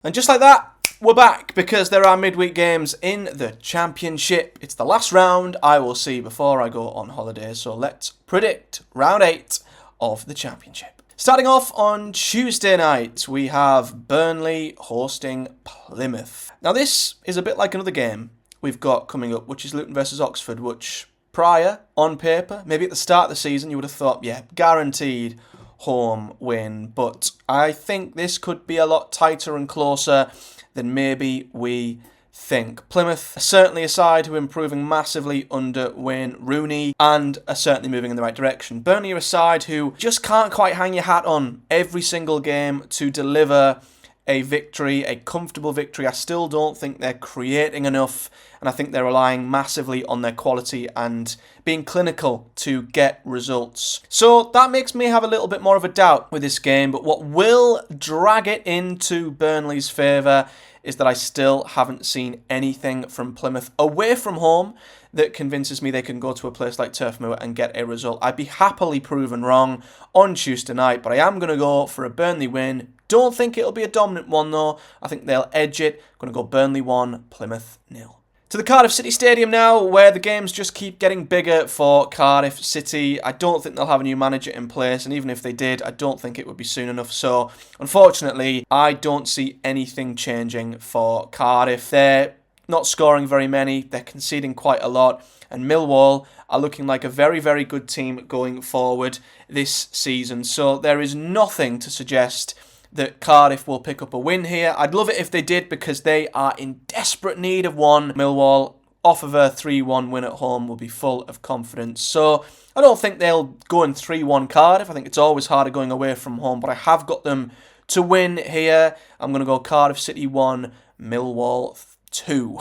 And just like that, we're back because there are midweek games in the Championship. It's the last round I will see before I go on holiday, so let's predict round 8 of the Championship. Starting off on Tuesday night, we have Burnley hosting Plymouth. Now this is a bit like another game we've got coming up, which is Luton versus Oxford, which prior, on paper, maybe at the start of the season, you would have thought, yeah, guaranteed home win, but I think this could be a lot tighter and closer than maybe we think. Plymouth are certainly a side who are improving massively under Wayne Rooney and are certainly moving in the right direction. Burnley are a side who just can't quite hang your hat on every single game to deliver a victory, a comfortable victory. I still don't think they're creating enough, and I think they're relying massively on their quality and being clinical to get results. So that makes me have a little bit more of a doubt with this game, but what will drag it into Burnley's favour is that I still haven't seen anything from Plymouth away from home that convinces me they can go to a place like Turf Moor and get a result. I'd be happily proven wrong on Tuesday night, but I am going to go for a Burnley win. Don't think it'll be a dominant one though. I think they'll edge it. I'm going to go Burnley 1, Plymouth 0. To the Cardiff City Stadium now, where the games just keep getting bigger for Cardiff City. I don't think they'll have a new manager in place, and even if they did, I don't think it would be soon enough. So, unfortunately, I don't see anything changing for Cardiff. They're not scoring very many, they're conceding quite a lot, and Millwall are looking like a very, very good team going forward this season. So, there is nothing to suggest that Cardiff will pick up a win here. I'd love it if they did because they are in desperate need of one. Millwall, off of a 3-1 win at home, will be full of confidence. So I don't think they'll go in 3-1 Cardiff. I think it's always harder going away from home, but I have got them to win here. I'm going to go Cardiff City 1, Millwall 2,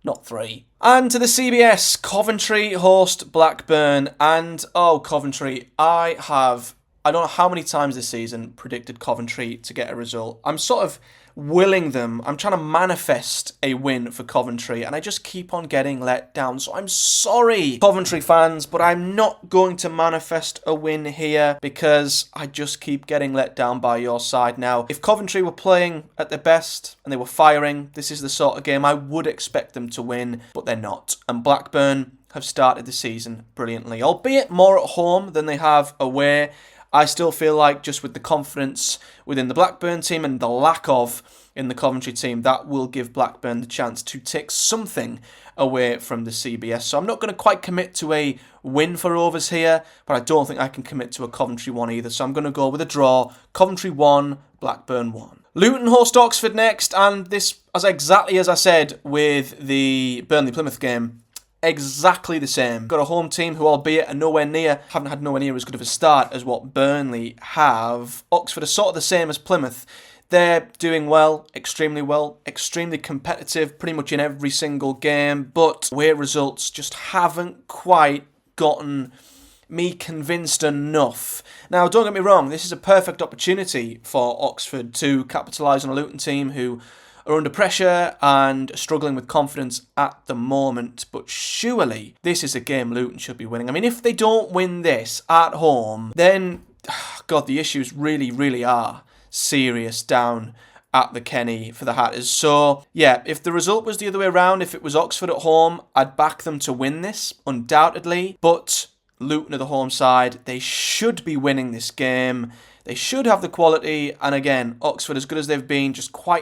not 3. And to the CBS, Coventry host Blackburn. And, Coventry, I don't know how many times this season predicted Coventry to get a result. I'm sort of willing them. I'm trying to manifest a win for Coventry, and I just keep on getting let down. So I'm sorry, Coventry fans, but I'm not going to manifest a win here because I just keep getting let down by your side. Now, if Coventry were playing at their best and they were firing, this is the sort of game I would expect them to win, but they're not. And Blackburn have started the season brilliantly, albeit more at home than they have away. I still feel like just with the confidence within the Blackburn team and the lack of in the Coventry team, that will give Blackburn the chance to take something away from the CBS. So I'm not going to quite commit to a win for Rovers here, but I don't think I can commit to a Coventry 1 either. So I'm going to go with a draw. Coventry 1, Blackburn 1. Luton host Oxford next, and this, exactly as I said with the Burnley-Plymouth game, exactly the same. Got a home team who, albeit haven't had nowhere near as good of a start as what Burnley have. Oxford are sort of the same as Plymouth. They're doing well, extremely competitive pretty much in every single game, but away results just haven't quite gotten me convinced enough. Now, don't get me wrong, this is a perfect opportunity for Oxford to capitalise on a Luton team who are under pressure and struggling with confidence at the moment, but surely this is a game Luton should be winning. I mean, if they don't win this at home, then, God, the issues really, really are serious down at the Kenny for the Hatters. So, yeah, if the result was the other way around, if it was Oxford at home, I'd back them to win this, undoubtedly, but Luton are the home side. They should be winning this game. They should have the quality, and again, Oxford, as good as they've been,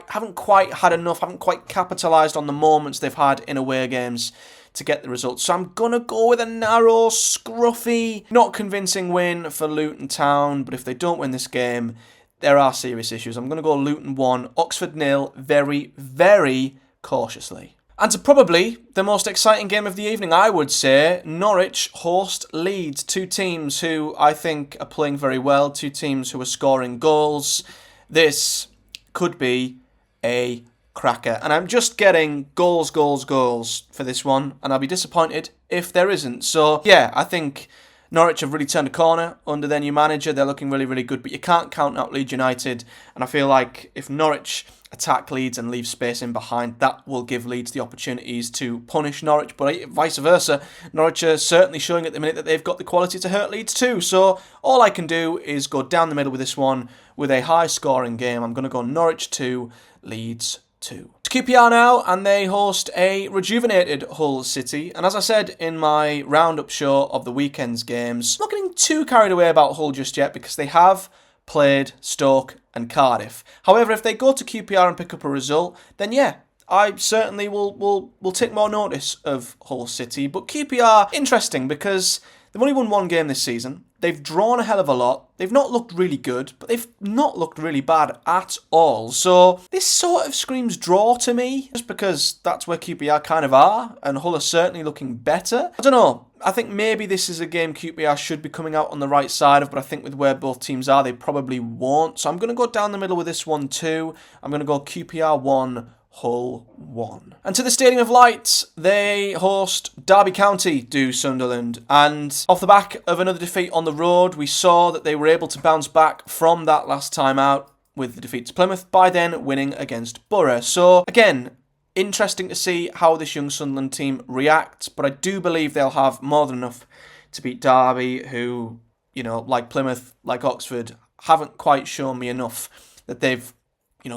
haven't quite had enough, haven't quite capitalised on the moments they've had in away games to get the results. So I'm going to go with a narrow, scruffy, not convincing win for Luton Town, but if they don't win this game, there are serious issues. I'm going to go Luton 1, Oxford 0, very, very cautiously. And to probably the most exciting game of the evening, I would say, Norwich host Leeds. Two teams who I think are playing very well, two teams who are scoring goals. This could be a cracker. And I'm just getting goals for this one, and I'll be disappointed if there isn't. So, yeah, I think Norwich have really turned a corner under their new manager. They're looking really, really good, but you can't count out Leeds United. And I feel like if Norwich attack Leeds and leave space in behind, that will give Leeds the opportunities to punish Norwich, but vice versa. Norwich are certainly showing at the minute that they've got the quality to hurt Leeds too. So all I can do is go down the middle with this one with a high scoring game. I'm going to go Norwich 2, Leeds 2. To QPR now, and they host a rejuvenated Hull City. And as I said in my roundup show of the weekend's games, I'm not getting too carried away about Hull just yet because they have played Stoke and Cardiff. However, if they go to QPR and pick up a result, then yeah, I certainly will take more notice of Hull City. But QPR, interesting because they've only won one game this season. They've drawn a hell of a lot. They've not looked really good, but they've not looked really bad at all. So this sort of screams draw to me, just because that's where QPR kind of are, and Hull are certainly looking better. I don't know. I think maybe this is a game QPR should be coming out on the right side of, but I think with where both teams are, they probably won't. So I'm going to go down the middle with this one too. I'm going to go QPR 1, Hull 1. And to the Stadium of Light, they host Derby County, do Sunderland. And off the back of another defeat on the road, we saw that they were able to bounce back from that last time out with the defeat to Plymouth by then winning against Boro. So again, interesting to see how this young Sunderland team reacts, but I do believe they'll have more than enough to beat Derby, who, you know, like Plymouth, like Oxford, haven't quite shown me enough that they've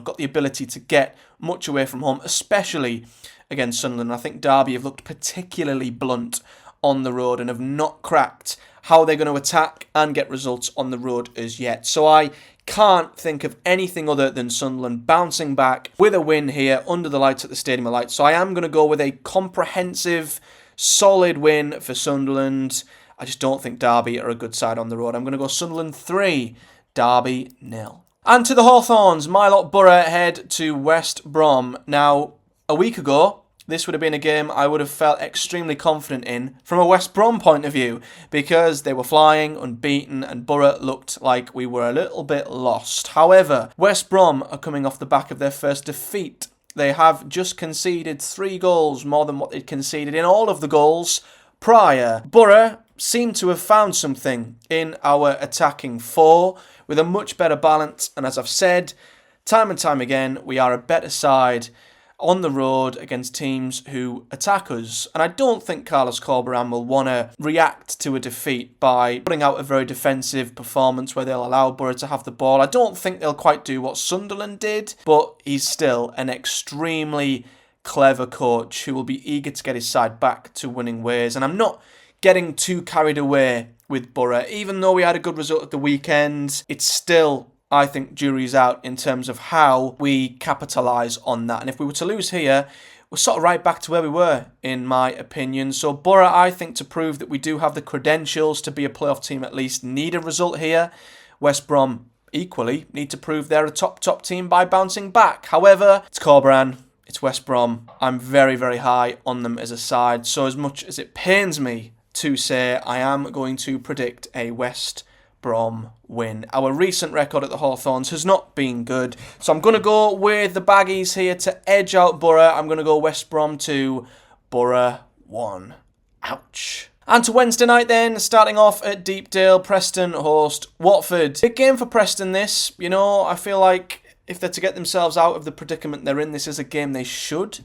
got the ability to get much away from home, especially against Sunderland. I think Derby have looked particularly blunt on the road and have not cracked how they're going to attack and get results on the road as yet. So I can't think of anything other than Sunderland bouncing back with a win here under the lights at the Stadium of Light. So I am going to go with a comprehensive, solid win for Sunderland. I just don't think Derby are a good side on the road. I'm going to go Sunderland 3, Derby 0. And to the Hawthorns, my lot Boro head to West Brom. Now, a week ago, this would have been a game I would have felt extremely confident in from a West Brom point of view because they were flying, unbeaten, and Boro looked like we were a little bit lost. However, West Brom are coming off the back of their first defeat. They have just conceded 3 goals more than what they'd conceded in all of the goals prior. Boro seem to have found something in our attacking four with a much better balance, and as I've said time and time again, we are a better side on the road against teams who attack us. And I don't think Carlos Corberán will want to react to a defeat by putting out a very defensive performance where they'll allow Boro to have the ball. I don't think they'll quite do what Sunderland did, but he's still an extremely clever coach who will be eager to get his side back to winning ways. And I'm not getting too carried away with Boro. Even though we had a good result at the weekend, it's still, I think, jury's out in terms of how we capitalise on that. And if we were to lose here, we're sort of right back to where we were, in my opinion. So Boro, I think, to prove that we do have the credentials to be a playoff team at least, need a result here. West Brom, equally, need to prove they're a top team by bouncing back. However, it's Corberán, it's West Brom. I'm very, very high on them as a side. So as much as it pains me to say, I am going to predict a West Brom win. Our recent record at the Hawthorns has not been good, so I'm going to go with the Baggies here to edge out Boro. I'm going to go West Brom 2, Boro 1. Ouch. And to Wednesday night then, starting off at Deepdale, Preston host Watford. Big game for Preston this. You know, I feel like if they're to get themselves out of the predicament they're in, this is a game they should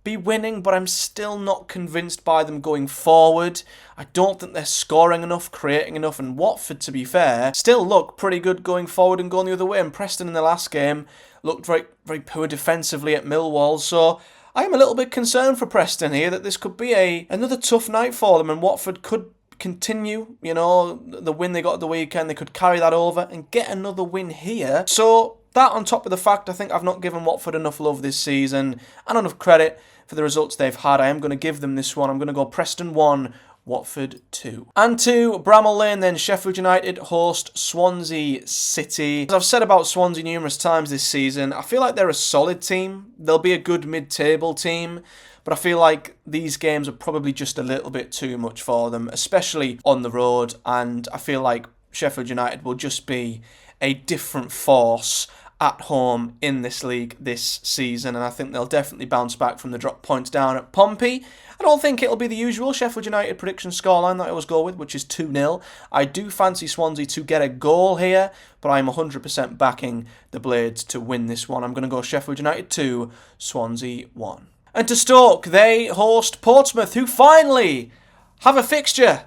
be winning, but I'm still not convinced by them going forward. I don't think they're scoring enough, creating enough, and Watford, to be fair, still look pretty good going forward and going the other way. And Preston in the last game looked very, very poor defensively at Millwall, so I am a little bit concerned for Preston here that this could be another tough night for them, and Watford could continue, you know, the win they got at the weekend, they could carry that over and get another win here. So that on top of the fact I think I've not given Watford enough love this season and enough credit for the results they've had, I am going to give them this one. I'm going to go Preston 1, Watford 2. And to Bramall Lane then, Sheffield United host Swansea City. As I've said about Swansea numerous times this season, I feel like they're a solid team. They'll be a good mid-table team, but I feel like these games are probably just a little bit too much for them, especially on the road, and I feel like Sheffield United will just be a different force at home in this league this season, and I think they'll definitely bounce back from the drop points down at Pompey. I don't think it'll be the usual Sheffield United prediction scoreline that I always go with, which is 2-0. I do fancy Swansea to get a goal here, but I'm 100% backing the Blades to win this one. I'm going to go Sheffield United 2, Swansea 1. And to Stoke, they host Portsmouth, who finally have a fixture.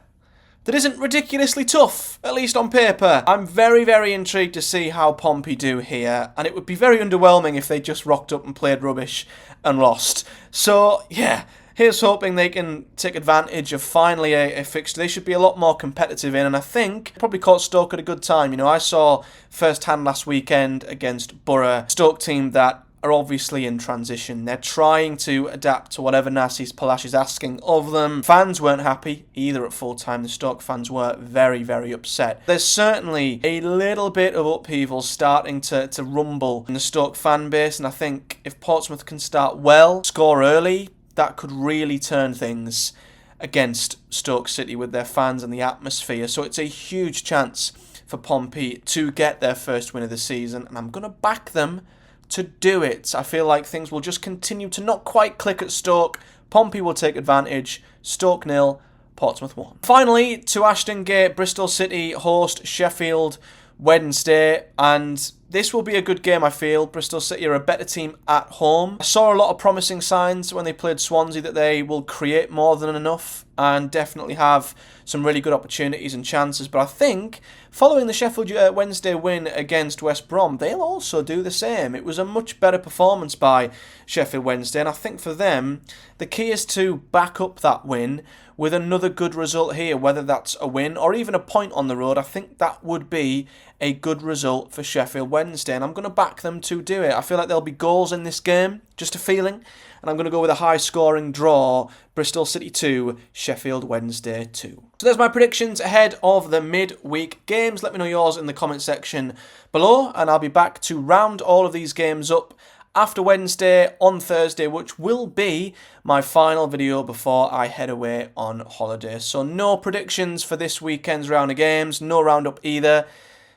that isn't ridiculously tough, at least on paper. I'm very, very intrigued to see how Pompey do here, and it would be very underwhelming if they just rocked up and played rubbish and lost. So, yeah, here's hoping they can take advantage of finally a fixture they should be a lot more competitive in, and I think probably caught Stoke at a good time. You know, I saw firsthand last weekend against Boro, Stoke team that are obviously in transition. They're trying to adapt to whatever Narcis Palash is asking of them. Fans weren't happy either at full time. The Stoke fans were very, very upset. There's certainly a little bit of upheaval starting to rumble in the Stoke fan base, and I think if Portsmouth can start well, score early, that could really turn things against Stoke City with their fans and the atmosphere. So it's a huge chance for Pompey to get their first win of the season, and I'm going to back them to do it. I feel like things will just continue to not quite click at Stoke. Pompey will take advantage. Stoke 0, Portsmouth 1. Finally, to Ashton Gate, Bristol City host Sheffield Wednesday, and this will be a good game, I feel. Bristol City are a better team at home. I saw a lot of promising signs when they played Swansea that they will create more than enough and definitely have some really good opportunities and chances. But I think following the Sheffield Wednesday win against West Brom, they'll also do the same. It was a much better performance by Sheffield Wednesday, and I think for them, the key is to back up that win with another good result here, whether that's a win or even a point on the road. I think that would be a good result for Sheffield Wednesday, and I'm going to back them to do it. I feel like there'll be goals in this game, just a feeling, and I'm going to go with a high-scoring draw. Bristol City 2, Sheffield Wednesday 2. So there's my predictions ahead of the midweek games. Let me know yours in the comment section below, and I'll be back to round all of these games up after Wednesday on Thursday, which will be my final video before I head away on holiday. So no predictions for this weekend's round of games, no roundup either.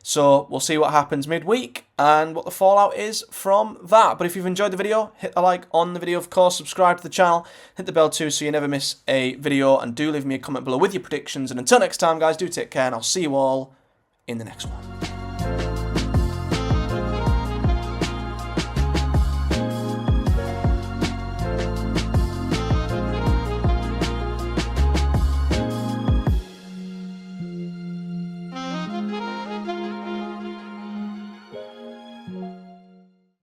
So we'll see what happens midweek and what the fallout is from that. But if you've enjoyed the video, hit the like on the video, of course, subscribe to the channel, hit the bell too so you never miss a video, and do leave me a comment below with your predictions. And until next time, guys, do take care, and I'll see you all in the next one.